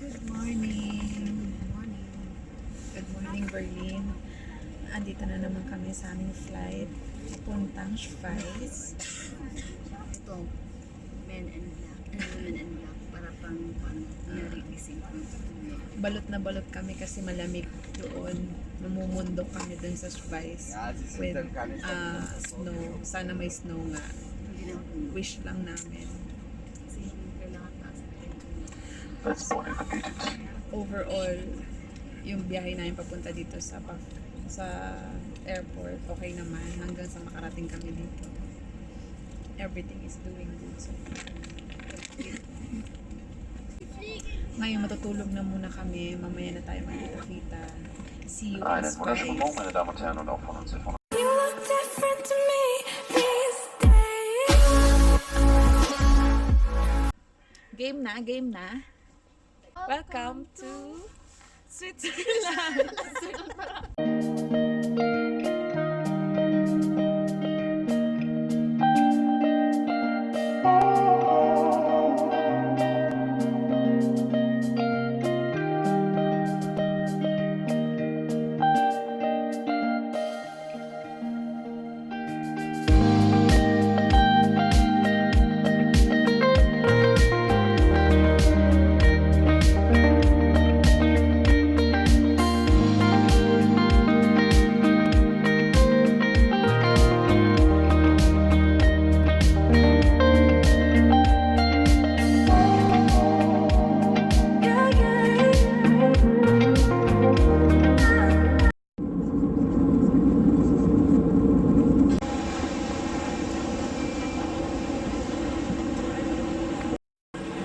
Good morning. Good morning, Berlin. Andito na naman kami sa aming flight. Puntang Schweiz. Ito, men and black, and women and black, para pang narikising ko. Balot na balot kami kasi malamig doon. Namumundok kami doon sa Schweiz with snow. Sana may snow nga. Wish lang namin. Kasi kailangan taas na Overall, yung biyahe namin papunta dito sa airport, okay naman hanggang sa makarating kami dito. Everything is doing good. So, ngayon matutulog na muna kami. Mamaya na tayo magkita-kita. See you in Schweiz. Meine Damen und Herren, und auch von uns hier von You look different to me these days. Game na. Welcome to Switzerland.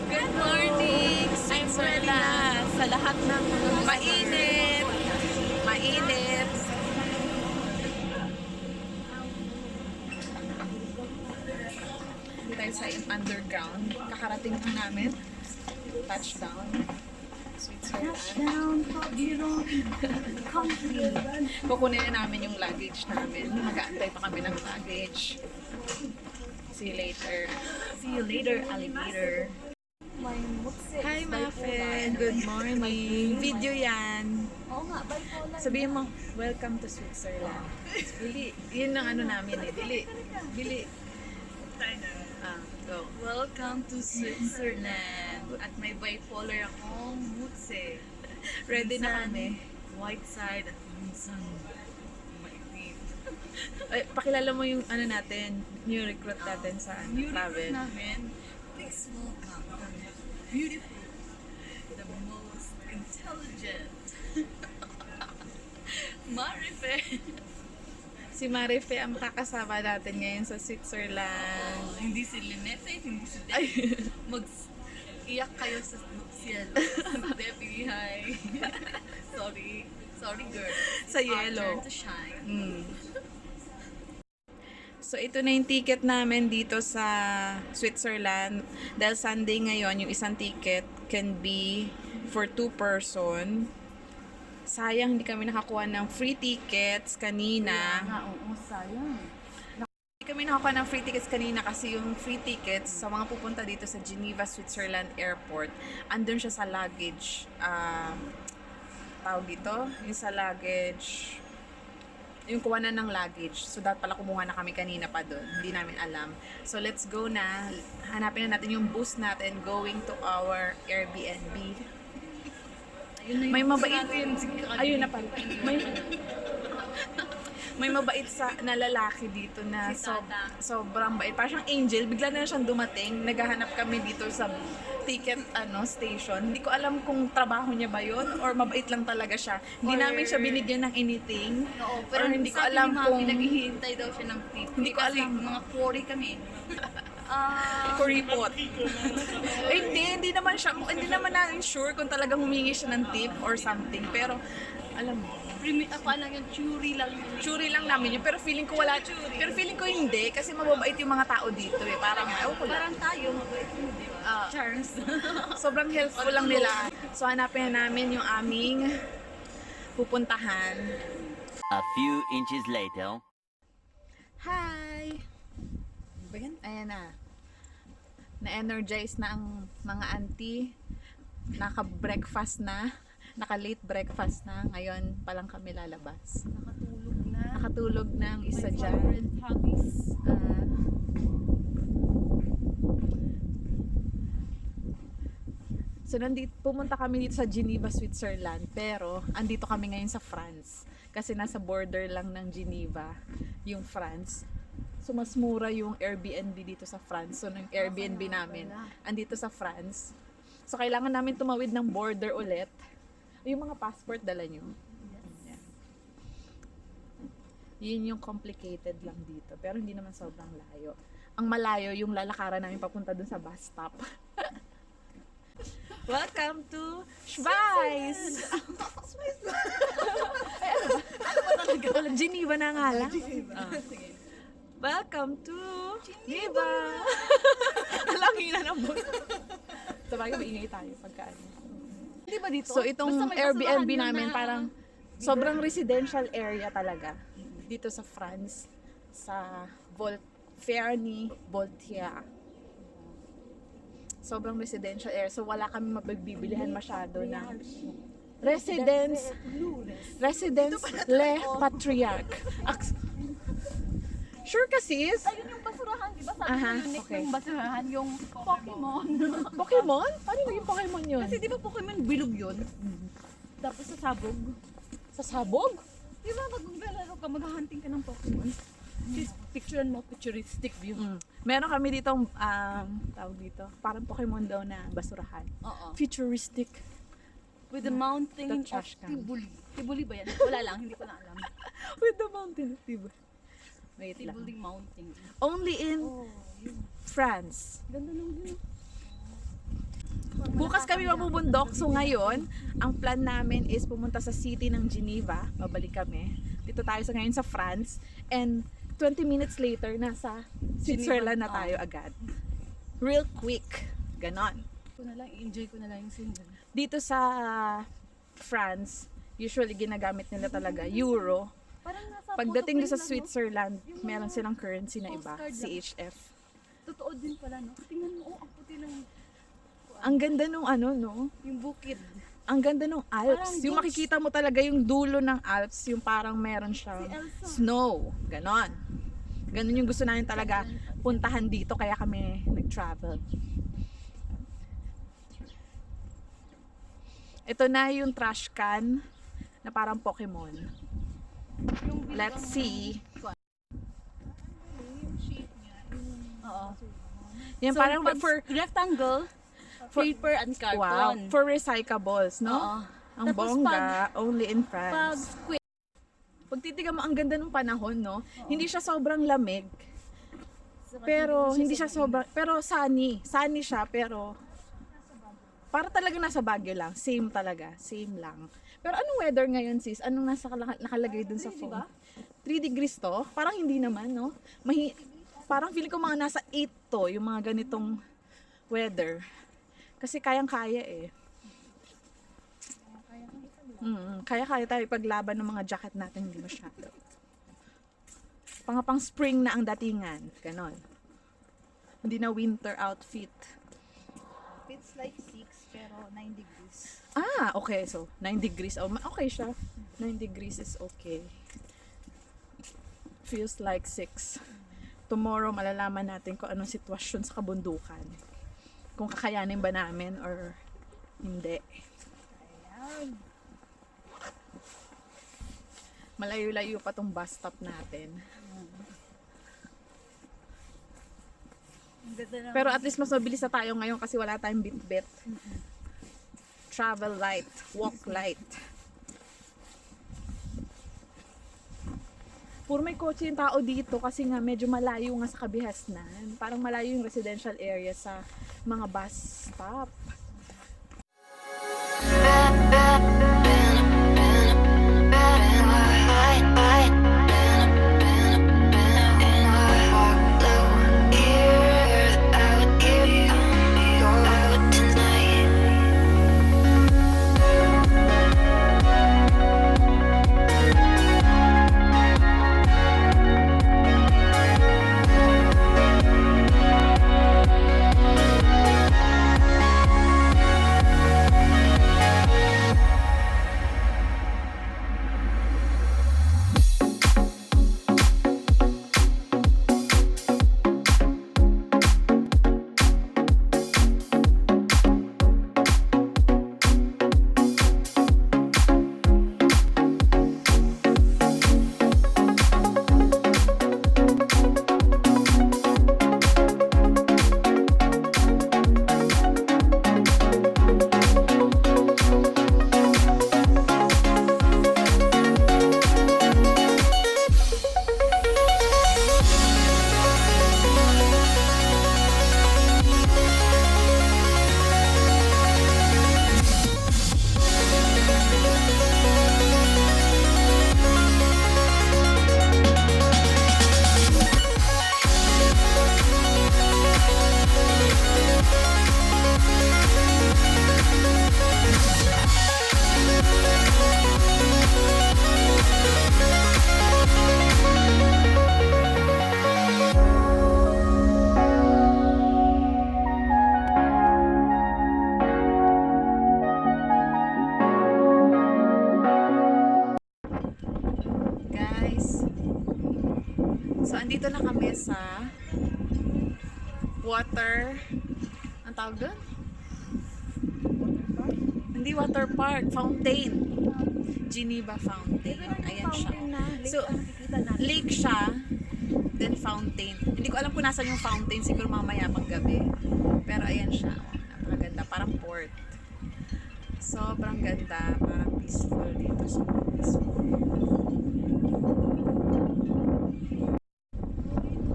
Good morning, Switzerland! Sa lahat ng mainit. Dahil sa underground, kakarating lang namin. Touchdown. Switzerland. Kukunin na namin yung luggage namin. Mag-aantay pa kami ng luggage. See you later, alligator. Hi, Muffin! Good morning! Video yan. Oo nga, bipolar. Sabihin mo, welcome to Switzerland. Bili. Yun ang ano namin eh. Bili. Go. Welcome to Switzerland. At may bipolar akong mutse. Ready na kami. White side at minsan maitim. Ay, pakilala mo yung ano natin, new recruit natin sa New travel. recruit namin. Please welcome the beautiful, the most intelligent Marife. Si Marife ang makakasama natin ngayon sa Switzerland. Hindi si Lynette, hindi si Debbie. Iyak kayo sa cielo. Debbie, hi. Sorry girl. Sa yellow. Our turn to shine. So, ito na yung ticket namin dito sa Switzerland. Dahil Sunday ngayon, yung isang ticket can be for 2 person. Sayang, hindi kami nakakuha ng free tickets kanina. Oo, sayang. Hindi kami nakakuha ng free tickets kanina kasi yung free tickets sa mga pupunta dito sa Geneva, Switzerland Airport, andun siya sa luggage. Tawag dito, yung sa luggage, yung kuha na ng luggage. So, dapat pala kumuha na kami kanina pa doon. Hindi namin alam. So, let's go na. Hanapin na natin yung bus natin going to our Airbnb. May mabait. Ayun na pala. May mabait na lalaki dito na sobrang bait. Parang siyang angel. Bigla na siyang dumating. Naghahanap kami dito sa ticket station. Hindi ko alam kung trabaho niya ba yun or mabait lang talaga siya. Hindi namin siya binigyan ng anything. Oo, pero or hindi ko alam kung naghihintay daw siya ng tip. Hindi ko alam. Mga quarry kami. kuripot. Hindi naman namin sure kung talagang humingi siya ng tip or something. Pero, alam mo, Lang yung churi lang namin yun. Pero feeling ko pero feeling ko hindi. Kasi mababait yung mga tao dito eh. Parang, Parang tayo, mabait mo, di ba? Charles. Sobrang helpful lang nila. So, hanapin na namin yung aming pupuntahan. A few inches later. Hi! Ayan na. Na-energize na ang mga auntie. naka-breakfast na, naka-late breakfast na. Ngayon pa lang kami lalabas. Nakatulog na. Nakatulog na ang isa My dyan. favorite hobbies. So pumunta kami dito sa Geneva, Switzerland, pero andito kami ngayon sa France kasi nasa border lang ng Geneva yung France. So mas mura yung Airbnb dito sa France. So yung Airbnb namin andito sa France. So kailangan namin tumawid ng border ulit. Yung mga passport dala nyo. Yan. Yun yung complicated lang dito, pero hindi naman sobrang layo. Ang malayo yung lalakaran namin papunta dun sa bus stop. Welcome to Schweiz! Ay, ano ba talaga? Geneva na nga lang. Welcome to Geneva! Talangina ng buto. Sabagay, maingay tayo pagka ano. Di ba dito? So itong Basta may Airbnb basurahan namin na- parang sobrang residential area talaga dito sa France, sa Voltaire. Sobrang residential area, so wala kami mapagbibilihan masyado na residence le patriarch. Sure ka sis? Ayun yung basurahan, di ba? Sabi Aha, ko unique okay. yung basurahan, yung Pokemon. Pokemon? Paano naging Pokemon yun? Kasi di ba Pokemon bilog yun? Tapos sa sabog. Sa sabog? Di ba pag maglalaro ka, maghahunting ka ng Pokemon? Picturean mo, futuristic view. Meron kami ditong tawag dito, parang Pokemon daw na basurahan. Oo. Futuristic. With the mountain The of trash can. Tibuli. Tibuli ba yan? Wala lang, hindi ko na alam. With the mountain of Tibuli. Wait lang. Tibuli Mountain. Only in Oh, yun. France. Ganda nung view. Bukas kami mabubundok. So ngayon, ang plan namin is pumunta sa city ng Geneva. Babalik kami. Dito tayo sa ngayon sa France. And 20 minutes later, nasa Switzerland na tayo agad. Real quick. Ganon. Enjoy ko na lang yung scene. Dito sa France, usually ginagamit nila talaga euro. Parang nasa Pagdating photo sa frame lang, Switzerland, meron silang currency na iba, Postcard lang. CHF. no? Totoo din pala, no? Tingnan mo, ang puti ng Ang ganda nung ano, no? yung bukid. Ang ganda nung Alps. Parang Yung beach. makikita mo talaga yung dulo ng Alps, yung parang meron siyang Si Elsa. snow. Ganon. Ganon yung gusto namin talaga puntahan dito, kaya kami nag-travel. Ito na yung trash can na parang Pokemon. Yung Let's see. Oo. Yan So, parang pag for rectangle, paper and wow, carton. for recyclables, no? Oo. Ang Tapos bongga, only in Pag France. square, Pag titigan mo, ang ganda ng panahon, no? Hindi siya sobrang lamig, pero hindi siya sobrang, pero sunny. Sunny siya, pero para talaga nasa Baguio lang. Same talaga, same lang. Pero anong weather ngayon, sis? Anong nakalagay dun sa phone? 3 degrees to? Parang hindi naman, no? Parang feeling ko mga nasa 8 to, yung mga ganitong weather. Kasi kayang-kaya eh. Kaya-kaya tayo paglaban ng mga jacket natin, hindi masyado. Pang spring na ang datingan. Ganon. Hindi na winter outfit. it's like 6 pero 9 degrees. Ah, okay. So, 9 degrees. Oh, okay siya. 9 degrees is okay. Feels like 6. Tomorrow, malalaman natin kung anong sitwasyon sa kabundukan. Kung kakayanin ba namin or hindi. Ayan. Malayo-layo pa tong bus stop natin. Ang ganda ng Pero at least mas mabilis na tayo ngayon kasi wala tayong bit-bit. Travel light, walk light. Puro may kotse yung tao dito kasi nga medyo malayo nga sa kabihasnan. Parang malayo yung residential area sa mga bus stop. Andito na kami sa water, ang tawag doon? Hindi water park, fountain. Geneva Fountain. Ayan siya. So, lake siya, then fountain. Hindi ko alam kung nasan yung fountain, siguro mamaya pag gabi. Pero ayan siya. Oh, napakaganda, parang port. Sobrang ganda, parang peaceful dito. Sobrang peaceful.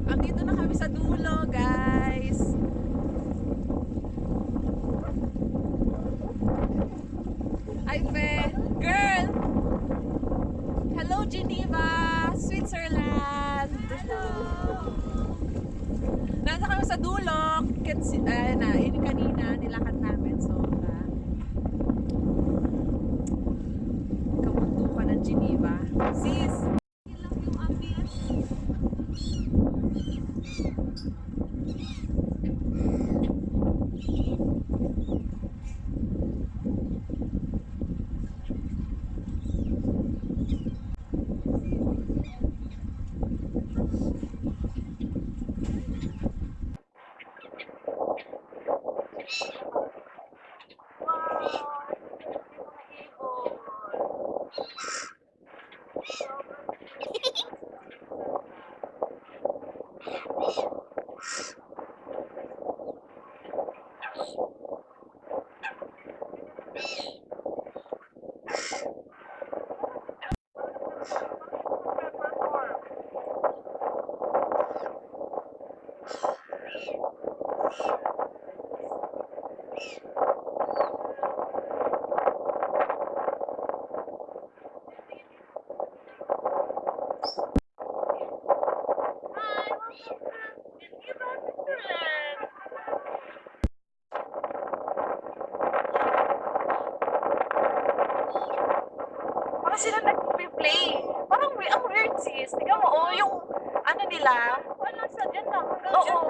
Andito na kami sa dulo, guys. Ay, Fe. Girl! Hello, Geneva! Switzerland! Hello! Nasa kami sa dulo. Ayan na, yun yung kanina, nilakad namin. So, kamundukan ng Geneva. Sis! Parang sila nag-play. Parang ang weird sis. Tingnan mo, oh, yung ano nila. Parang sa dyan lang. Oo,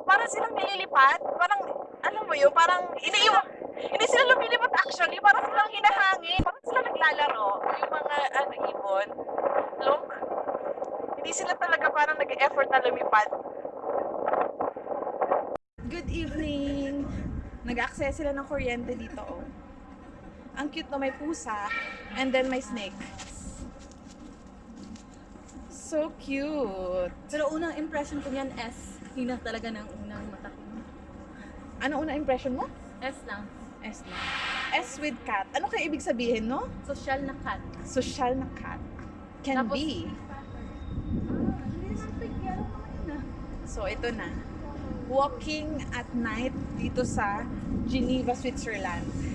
parang silang nililipat. Parang, alam mo yun, parang iniiwan. Hindi sila lumilipat actually. Parang silang hinahangin. Parang sila naglalaro. Yung mga ibon. Look. Hindi sila talaga parang nag-effort na lumipad. Good evening. Nag-access sila ng kuryente dito, oh. Ang cute no, may pusa and then may snake. So cute. Pero unang impression ko niyan, S. Hina talaga ng unang mata ko. Ano unang impression mo? S lang. S na. S with cat. Ano kaya ibig sabihin, no? Social na cat. Social na cat. Can Tapos, be. So, ito na. Walking at night dito sa Geneva, Switzerland.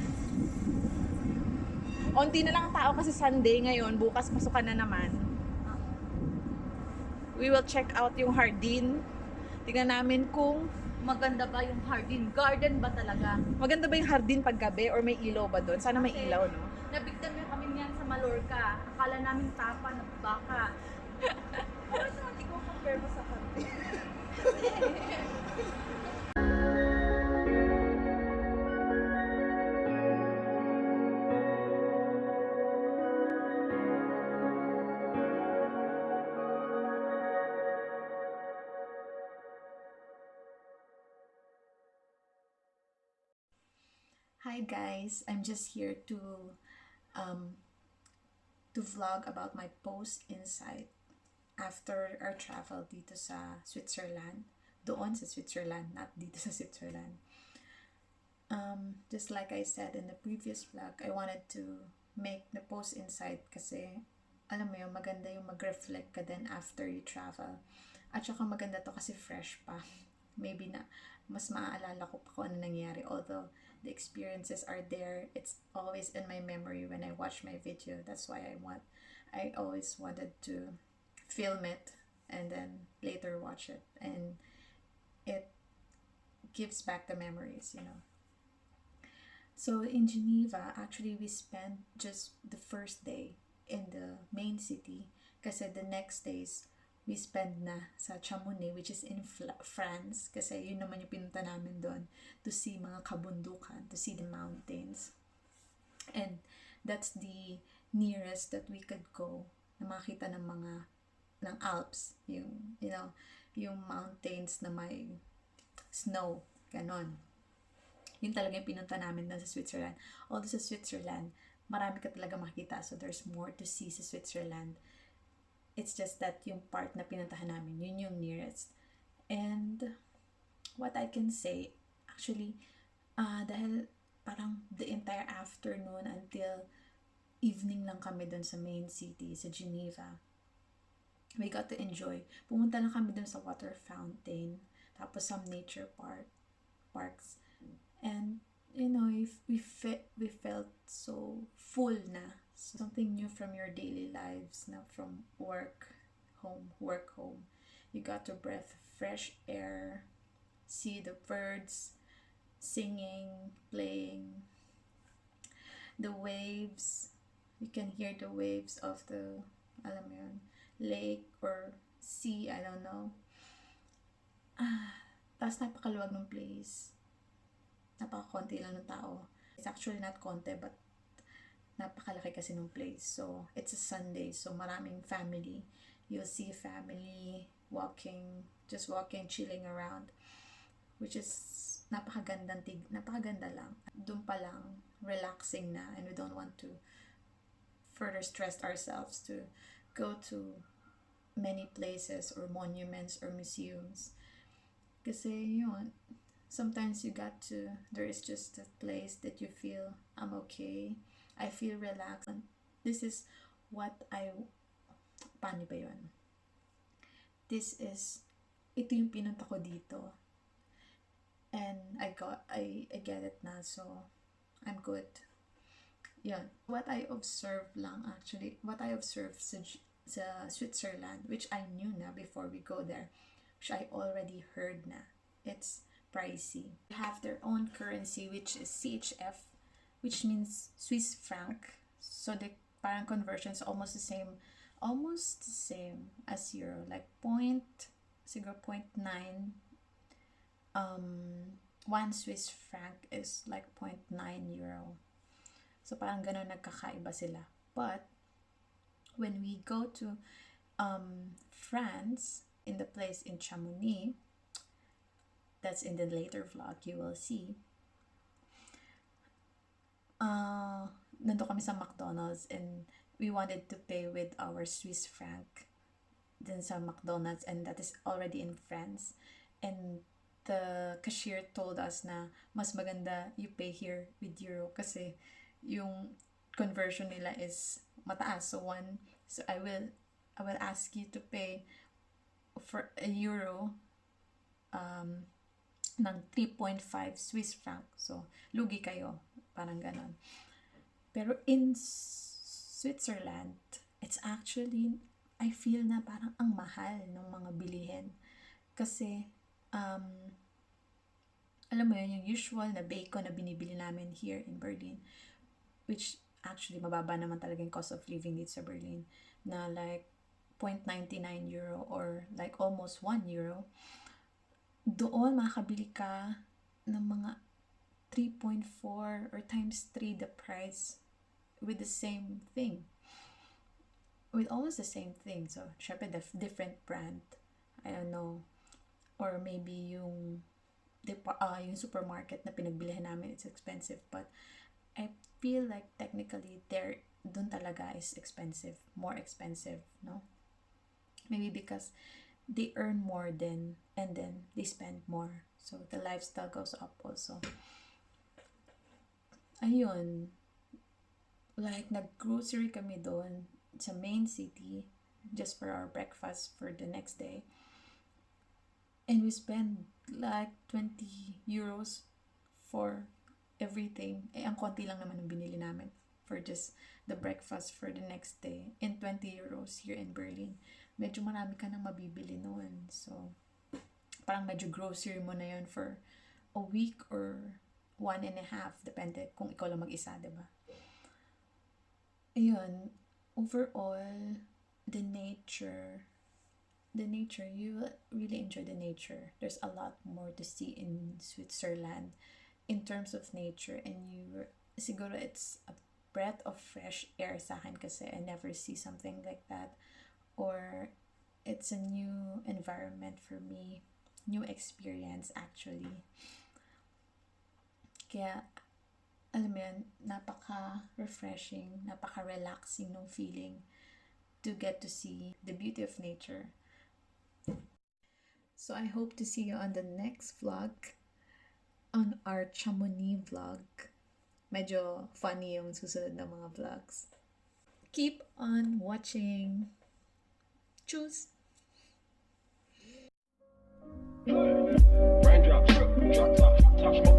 Onti na lang ang tao kasi Sunday ngayon. Bukas pasukan na naman. We will check out yung Hardin. Tingnan namin kung Maganda ba yung Hardin? Garden ba talaga? maganda ba yung Hardin pag gabi or may ilaw ba doon? Sana may ilaw, no? Nabigtan na kami niyan sa Mallorca. Akala namin tapa na baka. Bakit naman di ko compare mo sa Hardin? Hi guys, I'm just here to vlog about my post insight after our travel dito sa Switzerland. Doon sa Switzerland, not dito sa Switzerland. Just like I said in the previous vlog, I wanted to make the post insight kasi alam mo yun, maganda yung mag-reflect ka din after you travel. At saka maganda to kasi fresh pa. Maybe na mas maaalala ko pa kung ano nangyari. Although the experiences are there, it's always in my memory when I watch my video. That's why I always wanted to film it and then later watch it. And it gives back the memories, you know. So in Geneva, actually we spent just the first day in the main city kasi the next days we spend na sa Chamonix, which is in France kasi yun naman yung pinunta namin doon to see mga kabundukan, to see the mountains. And that's the nearest that we could go na makita ng mga ng Alps, yung mountains na may snow, ganon. Yun talaga yung pinunta namin na sa Switzerland. Although sa Switzerland, marami ka talaga makikita. So, there's more to see sa Switzerland. It's just that yung part na pinuntahan namin, yun yung nearest. And, what I can say, actually, dahil parang the entire afternoon until evening lang kami dun sa main city, sa Geneva. We got to enjoy. Pumunta lang kami dun sa water fountain, tapos some nature parks. And we felt so full na. Something new from your daily lives, na from work home. You got to breathe fresh air, see the birds singing, playing, the waves. You can hear the waves of the, alam mo yun, lake or sea, I don't know. Tapos napakaluwag ng place. Napakakonti lang ng tao. It's actually not konti, but napakalaki kasi ng place. So, it's a Sunday, so maraming family. You'll see family just walking, chilling around, which is napakaganda lang. Doon pa lang, relaxing na, and we don't want to further stress ourselves to go to many places or monuments or museums. Kasi yun, sometimes there is just a place that you feel, I'm okay, I feel relaxed. And this is paano ba yun? Ito yung pinunta ko dito. And I get it na, so I'm good. Yun. What I observed sa Switzerland, which I knew na before we go there, which I already heard na, it's pricey. They have their own currency, which is CHF, which means Swiss franc. So the parang conversion is almost the same as euro, like 0.9. 1 Swiss franc is like 0.9 euro. So parang ganun nagkakaiba sila. But when we go to France, in the place in Chamonix, that's in the later vlog, you will see, nandun kami sa McDonald's and we wanted to pay with our Swiss franc din sa McDonald's, and that is already in France. And the cashier told us na mas maganda you pay here with euro kasi yung conversion nila is mataas. So I will ask you to pay for a euro ng 3.5 Swiss franc. So lugi kayo, parang ganon. Pero in Switzerland, it's actually, I feel na parang ang mahal ng mga bilihin. Kasi alam mo yun, yung usual na bacon na binibili namin here in Berlin, which actually mababa naman talaga yung cost of living dito sa Berlin, na like 0.99 euro or like almost 1 euro. Doon makakabili ka ng mga 3.4 or times 3 the price with the same thing. With almost the same thing. So, syempre, different brand. I don't know. Or maybe yung supermarket na pinagbilihan namin, it's expensive. But I feel like technically dun talaga is expensive. More expensive, no? Maybe because they earn more and then they spend more. So, the lifestyle goes up also. Ayun. Like, nag-grocery kami doon sa main city just for our breakfast for the next day. And we spend like 20 euros for everything. Ang konti lang naman ang binili namin for just the breakfast for the next day. And 20 euros here in Berlin. Medyo marami ka nang mabibili noon. So, parang medyo grocery mo na yun for a week or 1.5. Depende kung ikaw lang mag-isa, diba? Ayun. Overall, the nature, you will really enjoy the nature. There's a lot more to see in Switzerland in terms of nature, and siguro it's a breath of fresh air sa akin kasi I never see something like that. Or it's a new environment for me, new experience actually. Kaya, alam mo yun, napaka-refreshing, napaka-relaxing ng feeling to get to see the beauty of nature. So I hope to see you on the next vlog, on our Chamonix vlog. Medyo funny yung susunod na mga vlogs. Keep on watching. Choose! Raindrop, drip, drop top, top smoke.